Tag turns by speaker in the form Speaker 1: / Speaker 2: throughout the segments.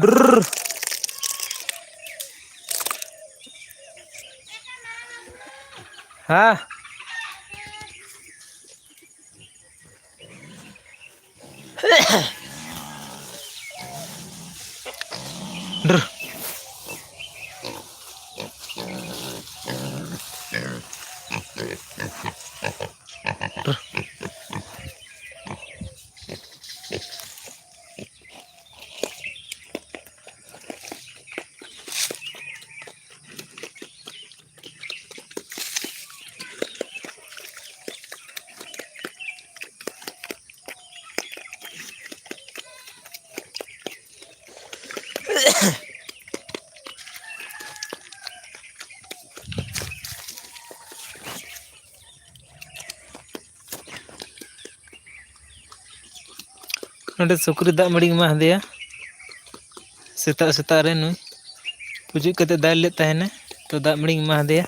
Speaker 1: Drrr. Hah. Drrr. Ada sukri dak madi mah dia. Setak re nuy. Pujuk kate dal let tahena. To dak madi mah dia.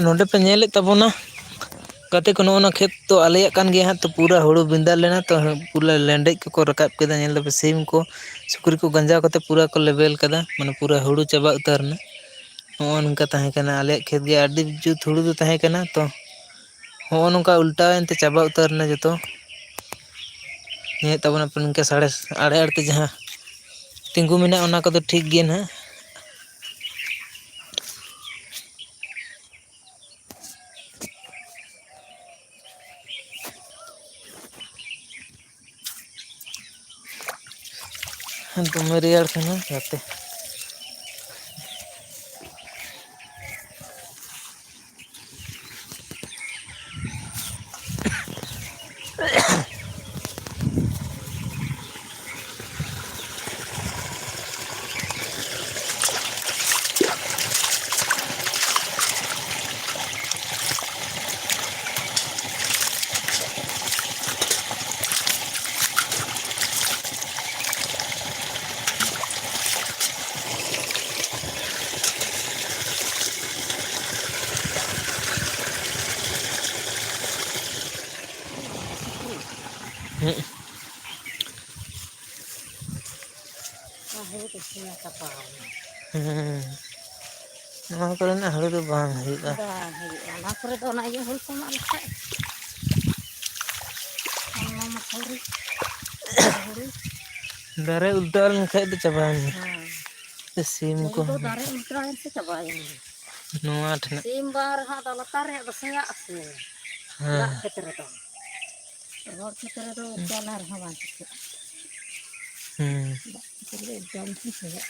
Speaker 1: नोडे पे नेले तबोना कते को नोना खेत तो आलेया कान गया हां तो पूरा हुड़ू बिंदा लेना तो पूरा लेंडे को रकाब केदा नेल दे सीम को सुकरी को गंजा कते पूरा को लेवल कदा माने पूरा हुड़ू चाबा उतारना हो ननका तहे कना आले खेत गे आडी जुत हुड़ू दो तहे कना तो हो ननका उल्टा एनते चाबा उतारना जतो ने तबोना पनके साड़े आड़े आड़ते जहां तिंगु मेना ओना को तो ठीक गे ना तो मेरे यार थे ना जाते नवा करे ना हड़ू तो बांग हुईगा
Speaker 2: ना करे तो ना ये हुई को ना लखा ना मखरी
Speaker 1: दारे उल्टा लंखा तो चबाएंगे तो सीम को
Speaker 2: तो दारे उल्टा से चबाएंगे
Speaker 1: नवा ठना
Speaker 2: सीम बार हां तो लतारे तो सेया से
Speaker 1: हां
Speaker 2: खेतरे तो रोड खेतरे तो चला रहा बांध के खेतरे एकदम से सेया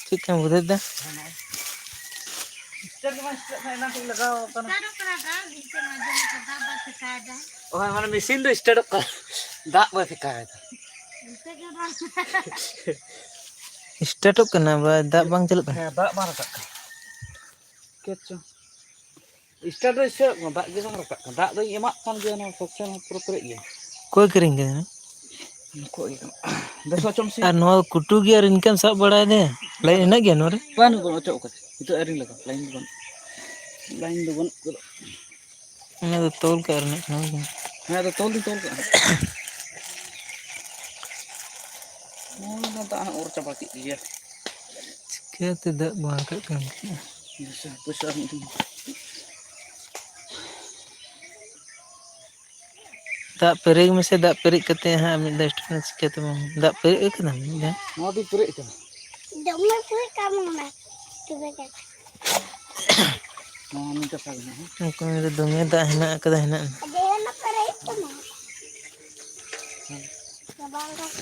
Speaker 1: ठीक है बुझे दे
Speaker 3: ओह माने मशीन दो स्टार्ट कर दाग बा फेकाय
Speaker 1: स्टार्ट करना बा दा बांग चलत
Speaker 3: है दाग बा रका केचो स्टार्ट दो से दाग गे बा रका दाग दो एमा कान गे ना सक्सेस पूरा पूरा ये
Speaker 1: कोई करेंगे ना
Speaker 3: को देखो चमसी
Speaker 1: और नो कुटू गे और इनकम सब बड़ा दे लाइन ना गे नोरे
Speaker 3: पान को चो को तो एरिंग लगा लाइन दो बन
Speaker 1: मैं तो तोल करने
Speaker 3: है तो तोल का मोल ना ता और चबा की ये
Speaker 1: ᱪᱤᱠᱟᱹᱛᱮ ᱫᱟᱜ ᱵᱟᱝ ᱨᱟᱠᱟᱵ ᱠᱟᱱ
Speaker 3: ᱯᱚᱭᱥᱟ
Speaker 1: ᱫᱟᱜ ᱯᱮᱨᱮᱡ ᱢᱮᱥᱮ ᱫᱟᱜ ᱯᱮᱨᱮᱡ ᱠᱟᱛᱮ ᱦᱟᱸᱜ ᱢᱤᱫ ᱫᱷᱟᱣ ᱥᱴᱟᱨᱴ ᱪᱤᱠᱟᱹᱛᱮ ᱵᱟᱝ ᱫᱟᱜ ᱯᱮᱨᱮᱡ ᱠᱟᱱᱟ ᱢᱤᱫ ᱫᱷᱟᱣ
Speaker 3: ᱱᱚᱣᱟ ᱫᱚ ᱯᱮᱨᱮᱡ ᱠᱟᱱᱟ
Speaker 2: ᱫᱚᱢᱮ ᱯᱩᱨᱟᱹ ᱠᱟᱢᱚᱱᱟ ᱛᱚᱵᱮ ᱠᱟᱛᱮ
Speaker 3: ᱱᱚᱣᱟ ᱢᱤᱫ ᱠᱟᱛᱷᱟ ᱠᱟᱱᱟ
Speaker 1: ᱩᱱᱠᱩ ᱫᱚᱢᱮ ᱫᱟᱜ ᱦᱮᱱᱟᱜ ᱟᱠᱟᱫᱟ ᱦᱮᱱᱟᱜ
Speaker 2: ᱟᱫᱚ ᱯᱮᱨᱮᱡ ᱠᱟᱱᱟ
Speaker 3: ᱦᱮᱸ
Speaker 2: ᱪᱟᱵᱟᱣ ᱠᱟᱱᱟ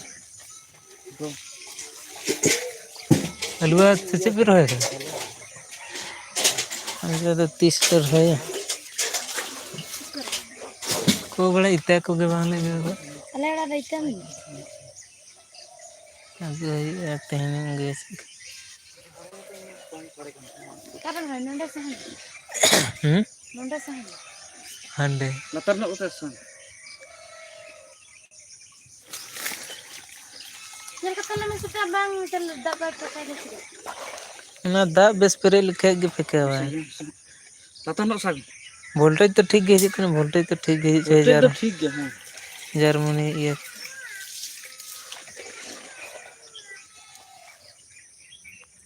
Speaker 3: ᱫᱚ
Speaker 1: ᱟᱞᱩᱣᱟ ᱥᱮ ᱪᱮᱫ ᱯᱮ ᱨᱚᱦᱚᱭ ᱠᱟᱫᱟ ᱟᱞᱮ ᱫᱚ ᱛᱤᱥ ᱞᱮ ᱨᱚᱦᱚᱭᱟ ᱠᱚ ᱵᱟᱲᱮ ᱤᱛᱟᱹ ᱠᱚᱜᱮ ᱵᱟᱝᱞᱮ ᱧᱮᱞ ᱫᱟ
Speaker 2: ᱟᱞᱮ ᱚᱲᱟᱜ ᱨᱮ ᱤᱛᱟᱹ ᱢᱮᱱᱟᱜᱼᱟ
Speaker 1: ᱟᱹᱜᱩ ᱦᱩᱭᱩᱜᱼᱟ ᱛᱮᱦᱮᱧ ᱜᱮ
Speaker 2: ᱚᱠᱟᱨᱮᱢ ᱨᱚᱦᱚᱭᱟ ᱱᱚᱰᱮ ᱥᱮ ᱦᱟᱸᱰᱮ
Speaker 1: ᱦᱩᱸ
Speaker 2: ᱱᱚᱰᱮ ᱥᱮ ᱦᱟᱸᱰᱮ
Speaker 1: ᱦᱟᱸᱰᱮ
Speaker 3: ᱞᱟᱛᱟᱨ ᱧᱚᱜ ᱠᱟᱛᱮ ᱥᱮ
Speaker 2: ᱧᱮᱞ ᱠᱟᱛᱮ ᱞᱟᱹᱭ ᱢᱮᱥᱮ ᱵᱟᱝ ᱫᱟᱜ ᱵᱟᱭ ᱴᱚᱠᱟᱭ ᱫᱟ ᱪᱮᱫᱟᱜ
Speaker 1: ᱚᱱᱟ ᱫᱟᱜ ᱵᱮᱥ ᱯᱮᱨᱮᱡ ᱞᱮᱠᱷᱟᱡ ᱜᱮ ᱯᱷᱮᱠᱟᱣᱟᱭ
Speaker 3: ᱞᱟᱛᱟᱨ ᱧᱚᱜ ᱥᱟᱜ
Speaker 1: ᱵᱷᱳल्टेज तो ठीक ᱜᱮ ᱦᱤᱡᱩᱜ ᱠᱟᱱᱟ ᱵᱷᱳल्टेज तो ठीक ᱜᱮ ᱦᱤᱡᱩᱜ
Speaker 3: ᱵᱷᱳल्टेᱡ
Speaker 1: ᱦᱟᱡᱟᱨ
Speaker 3: ᱫᱚ ᱴᱷᱤक ᱜᱮᱭᱟ ᱦᱮᱸ
Speaker 1: ᱡᱟᱨᱢᱟᱱᱤ ᱤᱭᱟᱹ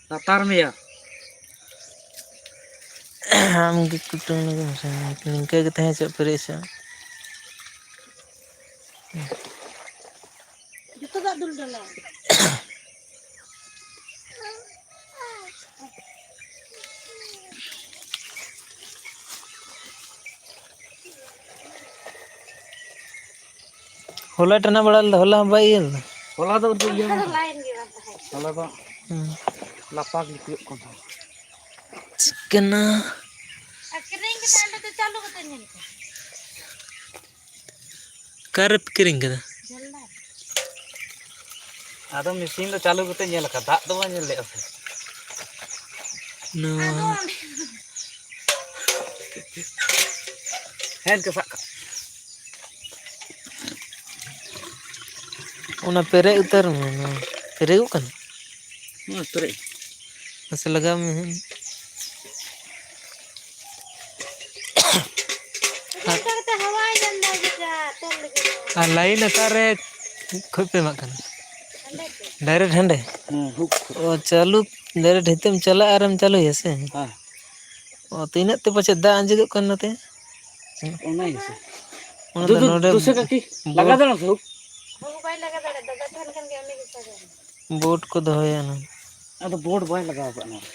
Speaker 3: ᱞᱟᱛᱟᱨ ᱢᱮᱭᱟ
Speaker 1: ᱟᱢᱜᱮ ᱠᱩᱴᱩᱝ ᱢᱮᱥᱮ ᱱᱤᱝᱠᱟᱹ ᱜᱮ ᱛᱟᱦᱮᱸ ᱦᱚᱪᱚ ᱯᱮᱨᱮᱡ ᱦᱚᱪᱚ
Speaker 2: ᱡᱚᱛᱚ ᱫᱟᱜ ᱫᱩᱞ ᱰᱟᱞᱟ
Speaker 1: ᱦᱚᱞᱟ ᱴᱟᱱᱟ ᱵᱟᱲᱟ ᱞᱮᱫᱟ ᱦᱚᱞᱟ ᱦᱚᱸ ᱵᱟᱭ ᱤᱭᱟᱹ ᱞᱮᱫᱟ
Speaker 3: ᱦᱚᱞᱟ ᱫᱚ ᱤᱭᱟᱹ
Speaker 2: ᱞᱟᱭᱤᱱ ᱜᱮ ᱵᱟᱝ ᱛᱟᱦᱮᱸ
Speaker 3: ᱦᱚᱞᱟ ᱫᱚ ᱞᱟᱯᱟᱜ ᱜᱮ ᱦᱩᱭᱩᱜ ᱠᱟᱱ ᱛᱟᱦᱮᱸ
Speaker 1: ᱪᱤᱠᱟᱹᱱᱟ
Speaker 2: ᱟᱨ ᱠᱤᱨᱤᱧ ᱠᱟᱛᱮ ᱚᱸᱰᱮ ᱫᱚ ᱪᱟᱹᱞᱩ ᱠᱟᱛᱮ ᱧᱮᱞ ᱠᱚᱢ
Speaker 1: ᱚᱠᱟᱨᱮᱯᱮ ᱠᱤᱨᱤᱧ ᱠᱟᱫᱟ
Speaker 2: ᱡᱷᱟᱹᱞᱫᱟ
Speaker 3: ᱟᱫᱚ ᱢᱮᱥᱤᱱ ᱫᱚ ᱪᱟᱹᱞᱩ ᱠᱟᱛᱮ ᱧᱮᱞ ᱟᱠᱟᱫ ᱫᱟᱜ ᱫᱚ ᱵᱟᱝ ᱧᱮᱞ ᱞᱮᱜᱼᱟ ᱥᱮ
Speaker 2: ᱟᱫᱚ
Speaker 1: ᱱᱚᱣᱟ
Speaker 2: ᱚᱸᱰᱮ
Speaker 3: ᱦᱮᱸ ᱤᱱᱠᱟᱹ ᱥᱟᱵ ᱠᱟᱜ
Speaker 1: ᱚᱱᱟ ᱯᱮᱨᱮᱡ ᱩᱛᱟᱹᱨ ᱢᱮ ᱯᱮᱨᱮᱡᱚᱜ ᱠᱟᱱᱟ
Speaker 3: ᱯᱮᱨᱮᱡ
Speaker 1: ᱢᱟᱥᱮ ᱞᱟᱜᱟᱣ ᱢᱮ
Speaker 2: ᱚᱱᱠᱟ ᱠᱟᱛᱮ ᱦᱟᱣᱟᱭ ᱧᱟᱢᱫᱟ ᱪᱮᱠᱟ ᱛᱚᱞ ᱞᱟᱹᱜᱤᱫ ᱫᱚ
Speaker 1: ᱟᱨ ᱞᱟᱭᱤᱱ ᱚᱠᱟᱨᱮ ᱠᱷᱚᱡ ᱯᱮ ᱮᱢᱟᱜ ᱠᱟᱱᱟ
Speaker 2: ᱦᱟᱸᱰᱮ ᱠᱷᱚᱡ
Speaker 1: ᱰᱟᱭᱨᱮᱠᱴ ᱦᱟᱸᱰᱮ
Speaker 3: ᱦᱮᱸ ᱦᱩᱠ
Speaker 1: ᱚ ᱪᱟᱹᱞᱩ ᱰᱟᱭᱨᱮᱠᱴ ᱱᱤᱛᱚᱜ ᱮᱢ ᱪᱟᱞᱟᱜᱼᱟ ᱟᱨᱮᱢ ᱪᱟᱹᱞᱩᱭᱟ ᱥᱮ
Speaker 3: ᱦᱮᱸ
Speaker 1: ᱚ ᱛᱤᱱᱟᱹᱜ ᱛᱮ ᱯᱟᱪᱮᱫ ᱫᱟᱜ ᱟᱸᱡᱮᱫᱚᱜ ᱠᱟᱱ ᱱᱚᱛᱮ
Speaker 3: ᱚᱱᱟ ᱜᱮᱥᱮ
Speaker 1: ᱚᱱᱟ ᱫᱚ
Speaker 3: ᱫᱩᱫᱩ
Speaker 1: ᱱᱚᱰᱮ
Speaker 3: ᱫᱩᱥᱮ ᱠᱟᱠᱤ ᱞᱟᱜᱟ
Speaker 1: ᱵᱳᱴ
Speaker 3: ᱫᱟᱲᱮ ᱥᱮ
Speaker 2: ᱵᱟᱹᱵᱩ ᱵᱟᱭ ᱞᱟᱜᱟ ᱫᱟᱲᱮᱭᱟᱜᱼᱟ ᱫᱟᱫᱟ ᱴᱷᱮᱱ ᱠᱷᱟᱱ ᱜᱮ ᱩᱱᱤ ᱜᱮ ᱥᱟᱜᱟᱲ
Speaker 1: ᱵᱳᱴ ᱠᱚ ᱫᱚᱦᱚᱭᱟ ᱱᱟ
Speaker 3: ᱟᱫᱚ ᱵᱳᱴ ᱵᱟᱭ ᱞᱟᱜᱟᱣ ᱠᱟᱜ ᱱᱚᱣᱟ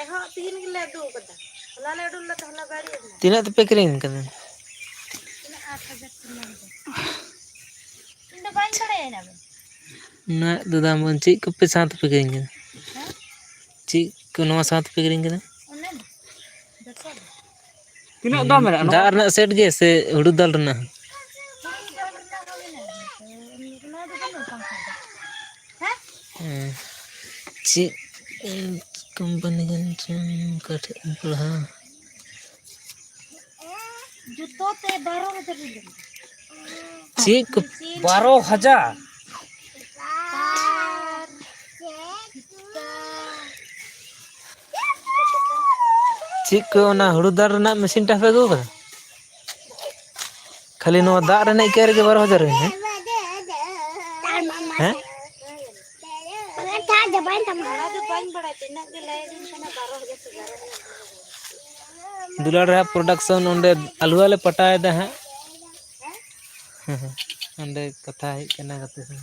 Speaker 2: ᱮᱦᱚᱸ ᱛᱤᱦᱤᱧ ᱜᱮᱞᱮ ᱩᱰᱩᱠ ᱠᱟᱫᱟ ᱦᱚᱞᱟ ᱞᱮ ᱩᱰᱩᱠ ᱞᱮᱫᱟ ᱦᱚᱞᱟ ᱵᱟᱹᱲᱤᱡ ᱮᱱᱟ
Speaker 1: ᱛᱤᱱᱟᱹᱜ ᱛᱮᱯᱮ ᱠᱤᱨᱤᱧ ᱠᱟᱫᱟ
Speaker 2: ᱛᱤᱱᱟᱹᱜ 8000 9,000 ᱤᱧ ᱫᱚ ᱵᱟᱹᱧ ᱵᱟᱲᱟᱭᱟ ᱤᱱᱟᱹᱜ ᱫᱚ
Speaker 1: ᱩᱱᱟᱹᱜ ᱫᱚ ᱫᱟᱢ ᱪᱮᱫ ᱠᱚᱯᱮ ᱥᱟᱶ ᱛᱮᱯᱮ ᱠᱤᱨᱤᱧ ᱠᱮᱫᱟ
Speaker 2: ᱦᱮᱸ
Speaker 1: ᱪᱮᱫ ᱠᱚ ᱱᱚᱣᱟ ᱥᱟᱶᱛᱮᱯᱮ ᱠᱤᱨᱤᱧ ᱠᱮᱫᱟ
Speaker 2: ᱚᱱᱮ ᱡᱚᱛᱚ ᱜᱮ
Speaker 3: ᱛᱤᱱᱟᱹᱜ ᱫᱟᱢ ᱢᱮᱱᱟᱜᱼᱟ ᱱᱚᱣᱟ
Speaker 1: ᱫᱟᱜ ᱨᱮᱱᱟᱜ ᱥᱮᱴ ᱜᱮ ᱥᱮ ᱦᱩᱲᱩ ᱫᱟᱞ ᱨᱮᱱᱟᱜ
Speaker 2: ᱦᱩᱲᱩ ᱫᱟᱞ ᱨᱮᱱᱟᱜ ᱦᱚᱸ ᱢᱮᱱᱟᱜᱼᱟ ᱱᱚᱣᱟ ᱫᱚ ᱵᱟᱹᱱᱩᱜᱼᱟ ᱯᱟᱝᱠᱷᱟ ᱫᱚ ᱦᱮᱸ
Speaker 1: ᱦᱮᱸ ᱪᱮᱫ ᱠᱳᱢᱯᱟᱱᱤ ᱠᱟᱱ ᱪᱚᱝ ᱚᱠᱟᱴᱷᱮᱡ ᱤᱧ ᱯᱟᱲᱦᱟᱣᱟ
Speaker 2: ᱡᱩᱛᱚ ᱛᱮ 12,000 ᱤᱧ ᱞᱟᱹᱭᱫᱟ
Speaker 1: ᱪᱮᱫ ᱠᱚ
Speaker 2: ᱢᱮᱥᱤᱱ
Speaker 3: 12,000
Speaker 2: ᱛᱟᱨ
Speaker 1: ᱪᱮᱫ ᱠᱚ ᱚᱱᱟ ᱦᱩᱲᱩ ᱫᱟᱞ ᱨᱮᱱᱟᱜ ᱢᱮᱥᱤᱱ ᱴᱟᱜ ᱯᱮ ᱟᱹᱜᱩ ᱠᱟᱫᱟ ᱠᱷᱟᱹᱞᱤ ᱱᱚᱣᱟ ᱫᱟᱜ ᱨᱮᱱᱟᱜ ᱤᱠᱟᱹ ᱨᱮᱜᱮ 12,000 ᱦᱩᱭᱱᱟ ᱦᱮᱸ
Speaker 2: ᱵᱟᱹᱧ ᱵᱟᱲᱟᱭ ᱛᱤᱱᱟᱹᱜ ᱜᱮ ᱞᱟᱹᱭ ᱟᱹᱫᱤᱧ ᱠᱟᱱᱟ 12,000 ᱥᱮ 11,000
Speaker 1: ᱫᱩᱞᱟᱹᱲ ᱨᱮᱭᱟᱜ ᱯᱨᱚᱰᱟᱠᱥᱚᱱ ᱚᱸᱰᱮ ᱟᱞᱩᱣᱟ ᱞᱮ ᱯᱟᱴᱟᱣᱮᱫᱟ ᱦᱟᱸᱜ ᱦᱮᱸ ᱚᱸᱰᱮ ᱠᱟᱛᱷᱟ ᱦᱮᱡ ᱠᱟᱱᱟ ᱜᱟᱛᱮ ᱥᱟᱶ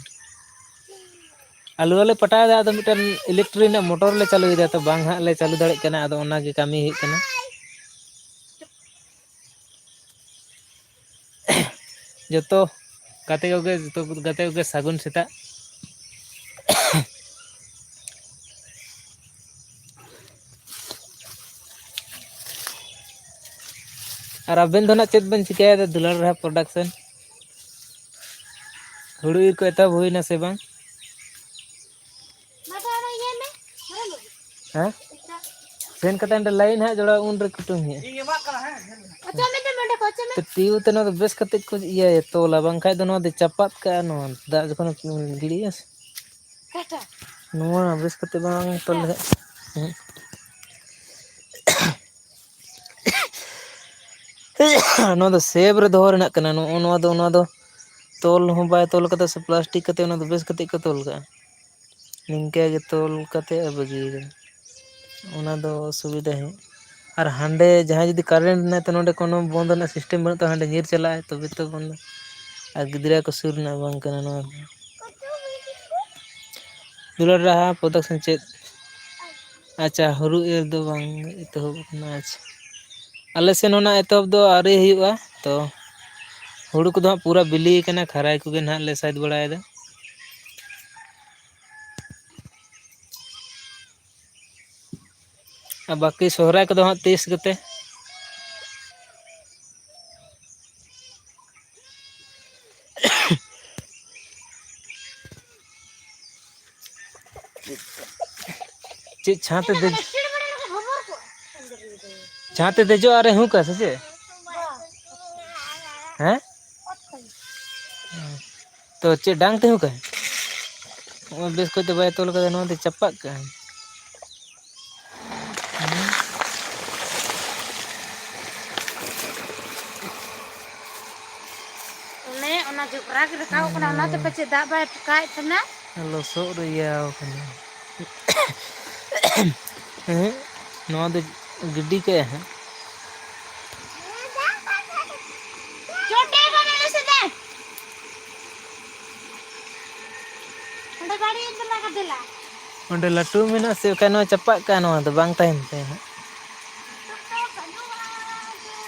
Speaker 1: ᱟᱞᱩ ᱣᱟᱞᱮ ᱯᱟᱴᱟᱣᱮᱫᱟ ᱟᱫᱚ ᱢᱤᱫᱴᱮᱱ ᱤᱞᱮᱠᱴᱨᱤᱠ ᱨᱮᱱᱟᱜ ᱢᱚᱴᱚᱨ ᱞᱮ ᱪᱟᱹᱞᱩᱭᱮᱫᱟ ᱛᱚ ᱵᱟᱝ ᱦᱟᱸᱜ ᱞᱮ ᱪᱟᱹᱞᱩ ᱫᱟᱲᱮᱭᱟᱜ ᱠᱟᱱᱟ ᱟᱫᱚ ᱚᱱᱟᱜᱮ ᱠᱟᱹᱢᱤ ᱦᱩᱭᱩᱜ ᱠᱟᱱᱟ ᱡᱚᱛᱚ ᱜᱟᱛᱮ ᱠᱚᱜᱮ ᱥᱟᱹᱜᱩᱱ ᱥᱮᱛᱟᱜ ᱟᱨ ᱟᱵᱮᱱ ᱫᱚ ᱱᱟᱜ ᱪᱮᱫ ᱵᱮᱱ ᱪᱤᱠᱟᱹᱭᱮᱫᱟ ᱫᱩᱞᱟᱹᱲ ᱨᱮ ᱯᱨᱚᱰᱟᱠᱥᱚᱱ ᱦᱩᱲᱩ ᱤᱨ ᱠᱚ ᱮᱛᱚᱦᱚᱵ ᱦᱩᱭᱱᱟ ᱥᱮ ᱵᱟᱝ ᱦᱮᱸ ᱥᱮᱱ ᱠᱟᱛᱮ ᱚᱸᱰᱮ ᱞᱟᱭᱤᱱ ᱦᱟᱸᱜ ᱡᱚᱲᱟᱣ ᱩᱱᱨᱮ ᱠᱩᱴᱩᱝ ᱦᱩᱭᱩᱜᱼᱟ
Speaker 3: ᱤᱧ ᱮᱢᱟᱜ ᱠᱟᱱᱟ ᱦᱮᱸ
Speaker 1: ᱛᱤᱭᱳ ᱛᱮ ᱱᱚᱣᱟ ᱫᱚ ᱵᱮᱥ ᱠᱟᱛᱮᱫ ᱠᱚ ᱤᱭᱟᱹᱭᱟ ᱛᱚᱞᱟ ᱵᱟᱝᱠᱷᱟᱡ ᱫᱚ ᱱᱚᱣᱟ ᱫᱚ ᱪᱟᱯᱟᱫ ᱠᱟᱜᱼᱟ ᱱᱚᱣᱟ ᱫᱟᱜ ᱡᱚᱠᱷᱚᱱ ᱜᱤᱰᱤᱭᱟ ᱥᱮ ᱱᱚᱣᱟ ᱵᱮᱥ ᱠᱟᱛᱮ ᱵᱟᱝ ᱛᱚᱞ ᱞᱮᱠᱷᱟᱡ ᱱᱚᱣᱟ ᱫᱚ ᱥᱮᱵᱽ ᱨᱮ ᱫᱚᱦᱚ ᱨᱮᱱᱟᱜ ᱠᱟᱱᱟ ᱱᱚᱜᱼᱚ ᱱᱚᱣᱟ ᱫᱚ ᱚᱱᱟ ᱫᱚ ᱛᱚᱞ ᱦᱚᱸ ᱵᱟᱭ ᱛᱚᱞ ᱠᱟᱫᱟ ᱥᱮ ᱯᱞᱟᱥᱴᱤᱠ ᱠᱟᱛᱮ ᱚᱱᱟ ᱫᱚ ᱵᱮᱥ ᱠᱟᱛᱮᱫ ᱠᱚ ᱛᱚᱞ ᱠᱟᱜᱼᱟ ᱱᱤᱝᱠᱟᱹ ᱜᱮ ᱛᱚᱞ ᱠᱟᱛᱮ ᱵᱟᱹᱜᱤ ᱠᱟᱫᱟ ᱚᱱᱟ ᱫᱚ ᱚᱥᱩᱵᱤᱫᱟ ᱦᱩᱭᱩᱜ ᱟᱨ ᱦᱟᱸᱰᱮ ᱡᱟᱦᱟᱸᱭ ᱡᱩᱫᱤ ᱠᱟᱨᱮᱱᱴ ᱢᱮᱱᱟᱭ ᱛᱚ ᱱᱚᱸᱰᱮ ᱠᱳᱱᱳ ᱵᱚᱱᱫ ᱨᱮᱱᱟᱜ ᱥᱤᱥᱴᱮᱢ ᱵᱟᱹᱱᱩᱜ ᱛᱚ ᱦᱟᱸᱰᱮ ᱧᱤᱨ ᱪᱟᱞᱟᱜᱼᱟᱭ ᱛᱚᱵᱮ ᱛᱚ ᱵᱚᱱᱫᱚ ᱟᱨ ᱜᱤᱫᱽᱨᱟᱹ ᱠᱚ ᱥᱩᱨ ᱨᱮᱱᱟᱜ ᱵᱟᱝ ᱠᱟᱱᱟ ᱱᱚᱣᱟ ᱫᱚ ᱫᱩᱞᱟᱹᱲ ᱰᱟᱦᱟ ᱯᱨᱚᱰᱟᱠᱥᱚᱱ ᱪᱮᱫ ᱟᱪᱪᱷᱟ ᱦᱩᱲᱩ ᱤᱨ ᱫᱚ ᱵᱟᱝ ᱮᱛᱚᱦᱚᱵ ᱟᱠᱟᱱᱟ ᱟᱪᱪᱷᱟ ᱟᱞᱮ ᱥᱮᱱ ᱚᱱᱟ ᱮᱛᱚᱦᱚᱵ ᱫᱚ ᱟᱹᱣᱨᱤ ᱦᱩᱭᱩᱜᱼᱟ ᱛᱚ ᱦᱩᱲᱩ ᱠᱚᱫᱚ ᱦᱟᱸᱜ ᱯᱩᱨᱟᱹ ᱵᱤᱞᱤᱭ ᱠᱟᱱᱟ ᱠᱷᱟᱨᱟᱭ ᱠᱚᱜᱮ ᱱᱟᱦᱟᱜ ᱞᱮ ᱥᱟᱤᱫ ᱵᱟᱲᱟᱭᱮᱫᱟ ᱟᱨ ᱵᱟᱹᱠᱤ ᱥᱚᱦᱨᱟᱭ ᱠᱚᱫᱚ ᱦᱟᱸᱜ ᱛᱤᱥ ᱠᱚᱛᱮ ᱪᱮᱫ ᱪᱷᱟᱸᱛ ᱛᱮ ᱫᱮᱡ ᱪᱷᱟᱸᱛ ᱛᱮ ᱫᱮᱡᱚᱜ ᱟᱨᱮ ᱦᱩᱠᱟ ᱥᱮ ᱪᱮᱫ ᱦᱮᱸ ᱛᱚ ᱪᱮᱫ ᱰᱟᱝ ᱛᱮ ᱦᱩᱠᱟᱭ ᱱᱚᱜᱼᱚᱭ ᱵᱮᱥ ᱠᱚᱡᱛᱮ ᱵᱟᱭ ᱛᱚᱞ ᱠᱟᱫᱟ ᱱᱚᱣᱟ ᱫᱚ ᱪᱟᱯᱟᱜ ᱠᱟᱜᱼᱟ
Speaker 2: ᱚᱱᱮ ᱚᱱᱟ ᱡᱚᱵᱽᱨᱟ ᱜᱮ ᱨᱟᱠᱟᱵ ᱠᱟᱱᱟ ᱚᱱᱟᱛᱮ ᱯᱟᱪᱮᱫ ᱫᱟᱜ ᱵᱟᱭ ᱯᱷᱟᱸᱠᱟᱣᱮᱫ ᱛᱟᱦᱮᱱᱟ
Speaker 1: ᱞᱚᱥᱚᱫ ᱨᱮ ᱤᱭᱟᱹᱣ ᱠᱟᱱᱟ ᱦᱮᱸ ᱱᱚᱣᱟ ᱫᱚ ᱜᱤᱰᱤ ᱠᱟᱭᱟ ᱦᱟᱸᱜ ᱚᱸᱰᱮ ᱞᱟᱹᱴᱩ ᱢᱮᱱᱟᱜᱼᱟ ᱥᱮ ᱵᱟᱠᱷᱟᱱ ᱱᱚᱣᱟ ᱪᱟᱯᱟᱜ ᱠᱟᱜᱼᱟ ᱱᱚᱣᱟ ᱫᱚ ᱵᱟᱝ ᱛᱟᱦᱮᱱ ᱛᱟᱭᱟ ᱦᱟᱸᱜ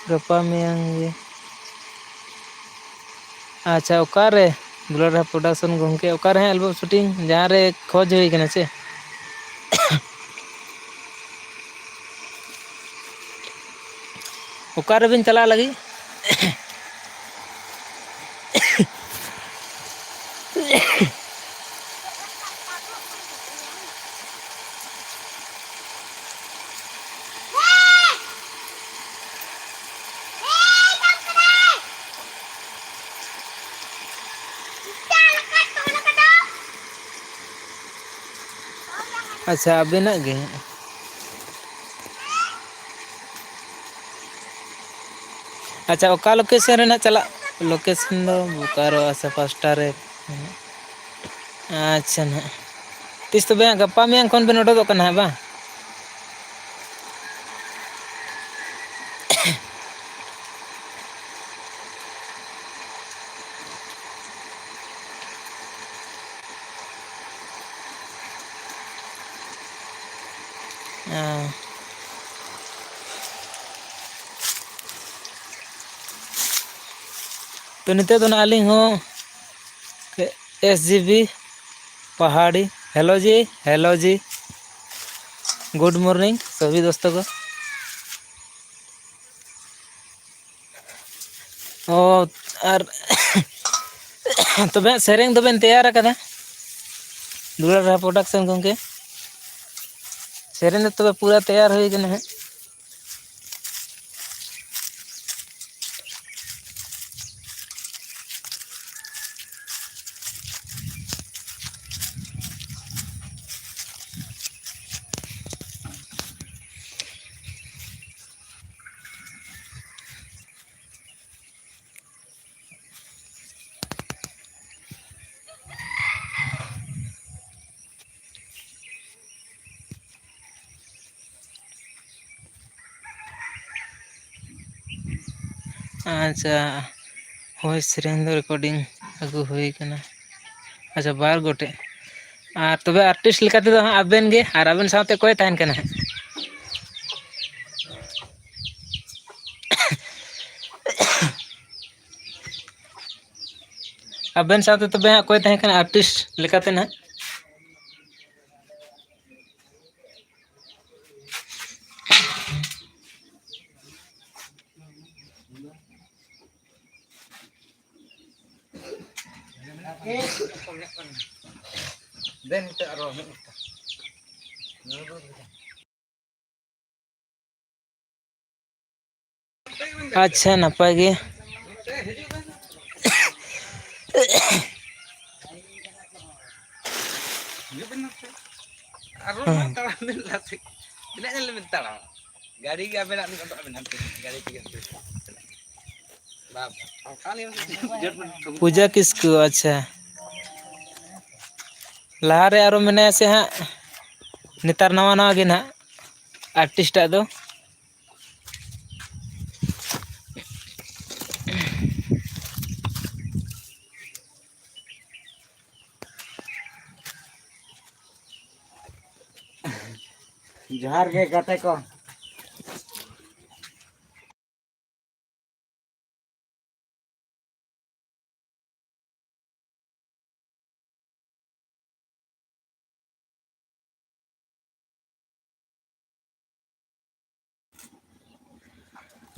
Speaker 1: ᱜᱟᱯᱟ ᱢᱮᱭᱟᱝ ᱜᱮ ᱟᱪᱪᱷᱟ ᱚᱠᱟᱨᱮ ᱫᱩᱞᱟᱹᱲ ᱰᱟᱦᱟ ᱯᱨᱚᱰᱟᱠᱥᱚᱱ ᱜᱚᱢᱠᱮ ᱚᱠᱟᱨᱮ ᱦᱟᱸᱜ ᱮᱞᱵᱟᱢ ᱥᱩᱴᱤᱝ ᱡᱟᱦᱟᱸ ᱨᱮ ᱠᱷᱚᱡᱽ ᱦᱩᱭ ᱠᱟᱱᱟ ᱪᱮ ᱚᱠᱟ ᱨᱮᱵᱤᱱ ᱪᱟᱞᱟᱜ ᱞᱟᱹᱜᱤᱫ ᱟᱪᱪᱷᱟ ᱟᱵᱮᱱᱟᱜ ᱜᱮ ᱟᱪᱪᱷᱟ ᱚᱠᱟ ᱞᱳᱠᱮᱥᱚᱱ ᱨᱮᱱᱟᱜ ᱪᱟᱞᱟᱜ ᱞᱳᱠᱮᱥᱚᱱ ᱫᱚ ᱵᱳᱠᱟᱨᱳ ᱟᱥᱮ 5ᱴᱟ ᱨᱮ ᱟᱪᱪᱷᱟ ᱱᱟᱦᱟᱜ ᱛᱤᱥ ᱛᱚᱵᱮ ᱦᱟᱸᱜ ᱜᱟᱯᱟ ᱢᱮᱭᱟᱝ ᱠᱷᱚᱱ ᱵᱮᱱ ᱩᱰᱩᱠᱚᱜ ᱠᱟᱱᱟ ᱦᱟᱸᱜ ᱵᱟᱝ ᱛᱚ ᱱᱤᱛᱚᱜ ᱫᱚ ᱱᱟᱜ ᱟᱹᱞᱤᱧ ᱦᱚᱸ SGB पहाड़ी हेलो जी गुड मॉर्निंग सभी दोस्तों को ओ और तबे सेरेंग दोबेन तैयार कदा दुलार डाहा प्रोडक्शन गंके सेरेंग तबे पूरा तैयार हो गना है अच्छा हॉइस सेरेंग दो रिकॉर्डिंग अगू हुई कना अच्छा बार गोटे और तबे आर्टिस्ट लेका तेदो हां आबेन गे और आबेन साथे कोय ताहेन कना आबेन साथे तबे हां कोय ताहें कना आर्टिस्ट लेकाते ना
Speaker 3: Den te aro
Speaker 1: अच्छा नपाय गे
Speaker 3: aro tara min lati tidak nyel min tara gari ga bena min untuk min hantu gari tiga bab kali
Speaker 1: पूजा किसको अच्छा ᱞᱟᱦᱟᱨᱮ ᱟᱨᱚ ᱢᱮᱱᱟᱭᱟ ᱥᱮ ᱦᱟᱸᱜ ᱱᱮᱛᱟᱨ ᱱᱟᱣᱟ ᱱᱟᱣᱟ ᱜᱮ ᱱᱟᱦᱟᱜ ᱟᱨᱴᱤᱥᱴᱟᱜ ᱫᱚ
Speaker 3: ᱡᱚᱦᱟᱨ ᱜᱮ ᱜᱟᱛᱮ ᱠᱚ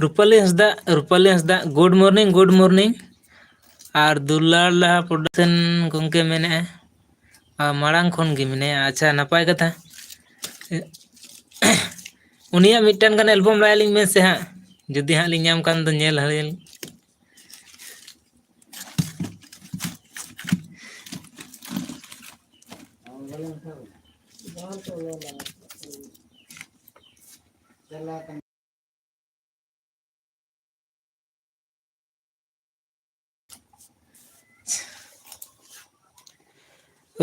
Speaker 1: ᱨᱩᱯᱟᱞᱤ ᱦᱟᱸᱥᱫᱟ ᱜᱩᱰ ᱢᱚᱨᱱᱤᱝ ᱟᱨ ᱫᱩᱞᱟᱞ ᱞᱟᱦᱟ ᱯᱨᱚᱰᱟᱠᱥᱚᱱ ᱜᱚᱢᱠᱮ ᱢᱮᱱᱮᱫᱼᱟ ᱢᱟᱲᱟᱝ ᱠᱷᱚᱱ ᱜᱮ ᱢᱮᱱᱟᱭᱟ ᱟᱪᱪᱷᱟ ᱱᱟᱯᱟᱭ ᱠᱟᱛᱷᱟ ᱩᱱᱤᱭᱟᱜ ᱢᱤᱫᱴᱟᱝ ᱜᱟᱱ ᱮᱞᱵᱟᱢ ᱞᱟᱭ ᱟᱹᱞᱤᱧ ᱢᱮ ᱥᱮ ᱦᱟᱸᱜ ᱡᱩᱫᱤ ᱦᱟᱸᱜ ᱞᱤᱧ ᱧᱟᱢ ᱠᱷᱟᱱ ᱫᱚ ᱧᱮᱞ ᱦᱟᱹᱨᱭᱟᱹᱞᱤᱧ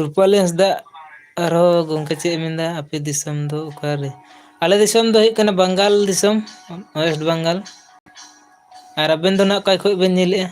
Speaker 1: ᱨᱩᱯᱟᱞᱤ ᱦᱟᱸᱥᱫᱟ ᱟᱨᱦᱚᱸ ᱜᱚᱢᱠᱮ ᱪᱮᱫ ᱮ ᱢᱮᱱᱫᱟ ᱟᱯᱮ ᱫᱤᱥᱚᱢ ᱫᱚ ᱚᱠᱟᱨᱮ ᱟᱞᱮ ᱫᱤᱥᱚᱢ ᱫᱚ ᱦᱩᱭᱩᱜ ᱠᱟᱱᱟ ᱵᱟᱝᱜᱟᱞ ᱫᱤᱥᱚᱢ ᱳᱭᱮᱥᱴ ᱵᱟᱝᱜᱟᱞ ᱟᱨ ᱟᱵᱮᱱ ᱫᱚ ᱱᱟᱜ ᱚᱠᱟ ᱠᱷᱚᱡ ᱵᱮᱱ ᱧᱮᱞᱮᱜᱼᱟ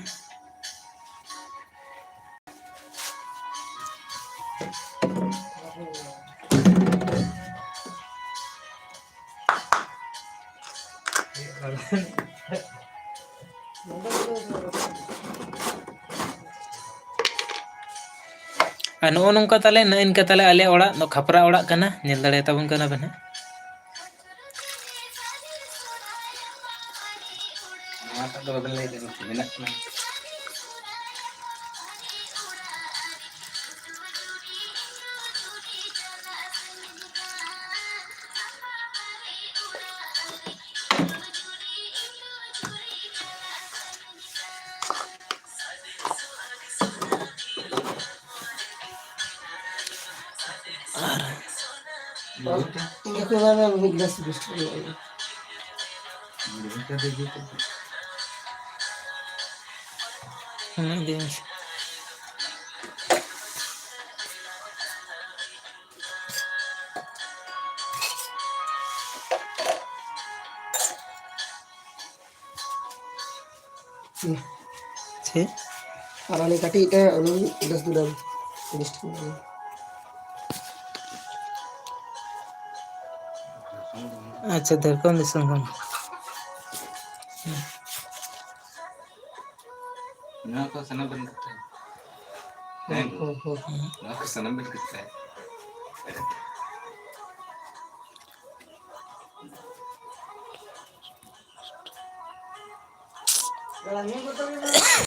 Speaker 1: ᱟᱨ ᱱᱚᱜᱼᱚ ᱱᱚᱝᱠᱟ ᱛᱟᱞᱮ ᱱᱮᱜᱼᱮ ᱛᱟᱞᱮ ᱟᱞᱮ ᱚᱲᱟᱜ ᱫᱚ ᱠᱷᱟᱯᱨᱟ ᱚᱲᱟᱜ ᱠᱟᱱᱟ ᱧᱮᱞ ᱫᱟᱲᱮᱭᱟ ᱛᱟᱵᱚᱱ ᱠᱟᱱᱟ ᱵᱮᱱ ᱦᱟᱸᱜ ᱱᱚᱣᱟᱴᱟᱜ ᱫᱚ ᱵᱟᱵᱮᱱ ᱞᱟᱹᱭ ᱫᱟᱲᱮ ᱢᱮᱱᱟᱜ ᱠᱟᱱᱟ ᱪᱮᱫ
Speaker 4: ᱟᱨ ᱩᱱᱤ ᱠᱟᱹᱴᱤᱡ ᱛᱮ ᱩᱱᱤ 10 ᱫᱩᱞᱟᱹᱲ
Speaker 1: ᱟᱪᱪᱷᱟ ᱡᱷᱟᱲᱠᱷᱚᱸᱰ ᱫᱤᱥᱚᱢ ᱠᱷᱚᱱ ᱱᱚᱣᱟ ᱠᱚ ᱥᱟᱱᱟᱢ ᱵᱮᱱ ᱱᱚᱣᱟ ᱠᱚ ᱥᱟᱱᱟᱢ ᱵᱮᱱ